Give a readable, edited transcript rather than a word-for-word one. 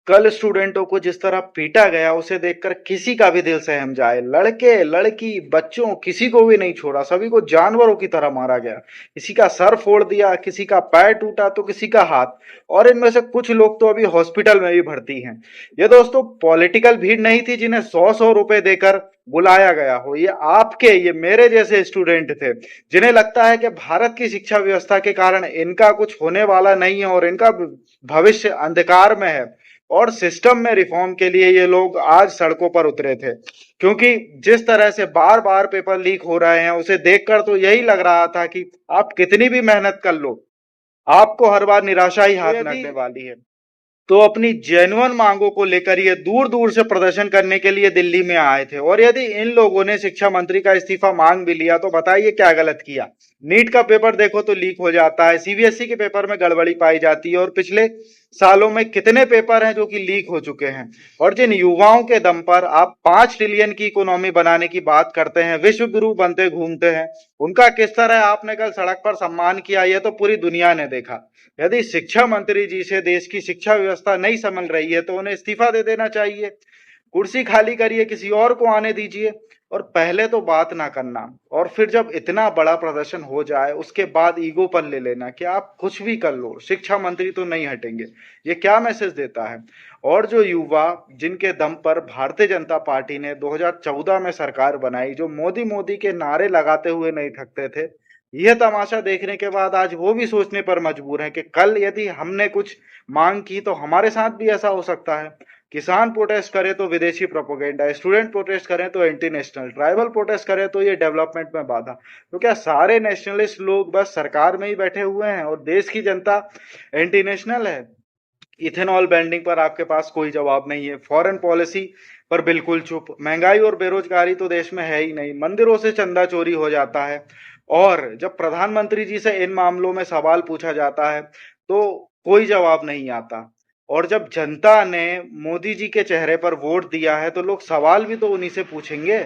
कल स्टूडेंटों को जिस तरह पीटा गया उसे देखकर किसी का भी दिल सहम जाए। लड़के लड़की बच्चों किसी को भी नहीं छोड़ा, सभी को जानवरों की तरह मारा गया। किसी का सर फोड़ दिया, किसी का पैर टूटा तो किसी का हाथ। और इनमें से कुछ लोग तो अभी हॉस्पिटल में भी भर्ती हैं। ये दोस्तों पॉलिटिकल भीड़ नहीं थी जिन्हें सौ सौ रुपए देकर बुलाया गया हो। ये मेरे जैसे स्टूडेंट थे जिन्हें लगता है कि भारत की शिक्षा व्यवस्था के कारण इनका कुछ होने वाला नहीं है और इनका भविष्य अंधकार में है। और सिस्टम में रिफॉर्म के लिए ये लोग आज सड़कों पर उतरे थे, क्योंकि जिस तरह से बार बार पेपर लीक हो रहे हैं उसे देखकर तो यही लग रहा था कि आप कितनी भी मेहनत कर लो, आपको हर बार निराशा ही हाथ लगने वाली है। तो अपनी जेन्युइन मांगों को लेकर ये दूर दूर से प्रदर्शन करने के लिए दिल्ली में आए थे। और यदि इन लोगों ने शिक्षा मंत्री का इस्तीफा मांग भी लिया तो बताइए क्या गलत किया। नीट का पेपर देखो तो लीक हो जाता है, सीबीएसई के पेपर में गड़बड़ी पाई जाती है, और पिछले सालों में कितने पेपर हैं जो कि लीक हो चुके हैं। और जिन युवाओं के दम पर आप 5 ट्रिलियन की इकोनॉमी बनाने की बात करते हैं, विश्व गुरु बनते घूमते हैं, उनका किस तरह आपने कल सड़क पर सम्मान किया ये तो पूरी दुनिया ने देखा। यदि शिक्षा मंत्री जी से देश की शिक्षा व्यवस्था नहीं संभल रही है तो उन्हें इस्तीफा दे देना चाहिए। कुर्सी खाली करिए, किसी और को आने दीजिए, और पहले तो बात ना करना, और फिर जब इतना बड़ा प्रदर्शन हो जाए उसके बाद ईगो पर ले लेना कि आप कुछ भी कर लो, शिक्षा मंत्री तो नहीं हटेंगे। ये क्या मैसेज देता है। और जो युवा जिनके दम पर भारतीय जनता पार्टी ने 2014 में सरकार बनाई, जो मोदी मोदी के नारे लगाते हुए नहीं थकते थे, यह तमाशा देखने के बाद आज वो भी सोचने पर मजबूर हैं कि कल यदि हमने कुछ मांग की तो हमारे साथ भी ऐसा हो सकता है। किसान प्रोटेस्ट करे तो विदेशी प्रोपोगेंडा, स्टूडेंट प्रोटेस्ट करें तो एंटी नेशनल, ट्राइबल प्रोटेस्ट करें तो ये डेवलपमेंट में बाधा। तो क्या सारे नेशनलिस्ट लोग बस सरकार में ही बैठे हुए हैं और देश की जनता एंटी नेशनल है। इथेनॉल बैंडिंग पर आपके पास कोई जवाब नहीं है, फॉरेन पॉलिसी पर बिल्कुल चुप, महंगाई और बेरोजगारी तो देश में है ही नहीं, मंदिरों से चंदा चोरी हो जाता है। और जब प्रधानमंत्री जी से इन मामलों में सवाल पूछा जाता है तो कोई जवाब नहीं आता। और जब जनता ने मोदी जी के चेहरे पर वोट दिया है तो लोग सवाल भी तो उन्हीं से पूछेंगे।